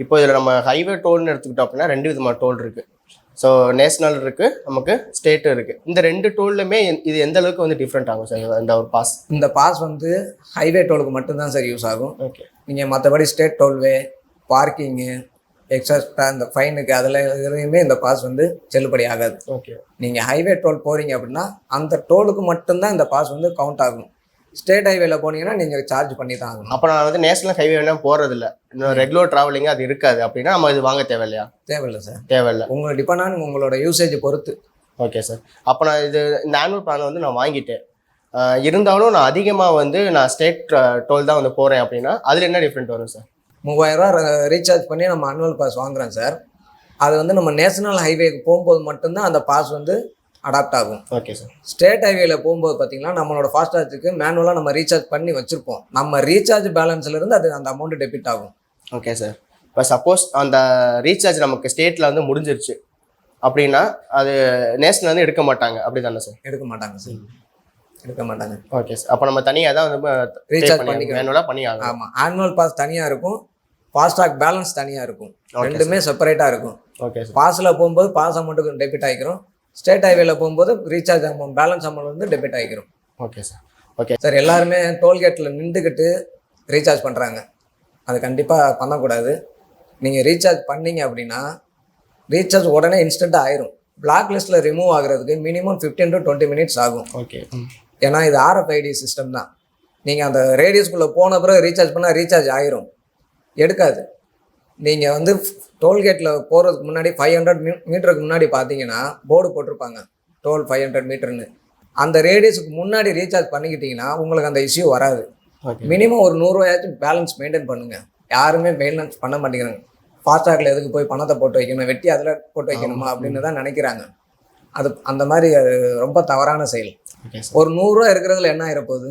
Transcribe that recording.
இப்போ இதில் நம்ம ஹைவே டோல்னு எடுத்துக்கிட்டோம் அப்படின்னா 2 விதமான டோல் இருக்குது. ஸோ நேஷ்னல் இருக்குது, நமக்கு ஸ்டேட்டும் இருக்குது. இந்த 2 டோல்லுமே இது எந்த அளவுக்கு வந்து டிஃப்ரெண்ட் ஆகும் சார் இந்த ஒரு பாஸ்? இந்த பாஸ் வந்து ஹைவே டோலுக்கு மட்டும்தான் சார் யூஸ் ஆகும். ஓகே. நீங்கள் மற்றபடி ஸ்டேட் டோல்வே, பார்க்கிங்கு, எக்ஸட்ரா இந்த ஃபைனுக்கு அதில் இதுலையுமே இந்த பாஸ் வந்து செல்லுபடி ஆகாது. ஓகே. நீங்கள் ஹைவே டோல் போகிறீங்க அப்படின்னா அந்த டோலுக்கு மட்டும்தான் இந்த பாஸ் வந்து கவுண்ட் ஆகும். ஸ்டேட் ஹைவேல போனீங்கன்னா நீங்கள் சார்ஜ் பண்ணி தான் ஆகணும். அப்போ நான் வந்து நேஷனல் ஹைவே வேணால் போகிறதில்ல, இன்னும் ரெகுலர் ட்ராவலிங் அது இருக்காது அப்படின்னா நம்ம இது வாங்க தேவையில்லையா? தேவையில்லை சார், தேவையில்லை. உங்களை டிபெண்ட் ஆன் உங்களோட யூசேஜ் பொறுத்து. Okay sir. அப்போ நான் இந்த ஆனுவல் பிளான் வந்து நான் வாங்கிட்டேன், இருந்தாலும் நான் அதிகமாக வந்து நான் ஸ்டேட் டோல் தான் வந்து போகிறேன் அப்படின்னா அதில் என்ன டிஃப்ரெண்ட் வரும் சார்? 3000 ரூபா ரீசார்ஜ் பண்ணி நம்ம அனுவல் பாஸ் வாங்குறோம் சார். அது வந்து நம்ம நேஷனல் ஹைவேக்கு போகும்போது மட்டும்தான் அந்த பாஸ் வந்து அடாப்ட் ஆகும். Okay sir. ஸ்டேட் ஹைவேல போகும்போது பார்த்தீங்கன்னா நம்மளோட ஃபாஸ்டாஜுக்கு மேனுவலாக நம்ம ரீசார்ஜ் பண்ணி வச்சுருப்போம். நம்ம ரீசார்ஜ் பேலன்ஸ்லேருந்து அது அந்த அமௌண்ட் டெபிட் ஆகும். Okay sir. இப்போ சப்போஸ் அந்த ரீசார்ஜ் நமக்கு ஸ்டேட்டில் வந்து முடிஞ்சிருச்சு அப்படின்னா அது நேஷனல் வந்து எடுக்க மாட்டாங்க அப்படி தானே சார்? எடுக்க மாட்டாங்க சார், எடுக்க மாட்டாங்க. Okay sir. அப்போ நம்ம தனியாக தான் வந்து ரீசார்ஜ் பண்ணிக்கலாம், மேனுவலாக பண்ணி ஆகும். ஆமாம், ஆனுவல் பாஸ் தனியாக இருக்கும், ஃபாஸ்டாக் பேலன்ஸ் தனியாக இருக்கும், ரெண்டுமே செப்பரேட்டாக இருக்கும். Okay sir. பாஸில் போகும்போது பாஸ் அமௌண்ட்டுக்கு டெபிட் ஆகிக்கிறோம், ஸ்டேட் ஹைவேல போகும்போது ரீசார்ஜ் அமௌண்ட் பேலன்ஸ் அமௌண்ட் வந்து டெபிட் ஆகிக்கிறோம். Okay sir. ஓகே சார், எல்லாருமே டோல்கேட்டில் நின்றுக்கிட்டு ரீசார்ஜ் பண்ணுறாங்க, அது கண்டிப்பாக பண்ணக்கூடாது. நீங்கள் ரீசார்ஜ் பண்ணீங்க அப்படின்னா ரீசார்ஜ் உடனே இன்ஸ்டண்ட்டாக ஆயிரும். பிளாக் லிஸ்ட்டில் ரிமூவ் ஆகுறதுக்கு மினிமம் 15 to 20 minutes ஆகும். ஓகே. ஏன்னா இது RFID சிஸ்டம் தான். நீங்கள் அந்த ரேடியஸ்குள்ளே போன பிறகு ரீசார்ஜ் பண்ணால் ரீசார்ஜ் ஆயிரும், எடுக்காது. நீங்கள் வந்து டோல்கேட்டில் போகிறதுக்கு முன்னாடி 500 மீட்டருக்கு முன்னாடி பார்த்தீங்கன்னா போர்டு போட்டிருப்பாங்க டோல் 500 மீட்டர்னு. அந்த ரேடியஸுக்கு முன்னாடி ரீசார்ஜ் பண்ணிக்கிட்டிங்கன்னா உங்களுக்கு அந்த இஷ்யூ வராது. மினிமம் ஒரு 100 ரூபாயாச்சும் பேலன்ஸ் மெயின்டைன் பண்ணுங்கள். யாருமே மெயின்டெனன்ஸ் பண்ண மாட்டேங்கிறாங்க. ஃபாஸ்டாகில் எதுக்கு போய் பணத்தை போட்டு வைக்கணும், வெட்டி அதில் போட்டு வைக்கணுமா அப்படின்னு தான் நினைக்கிறாங்க. அது அந்த மாதிரி அது ரொம்ப தவறான செயல். ஒரு 100 ரூபா இருக்கிறதுல என்ன ஆயிரப்போகுது?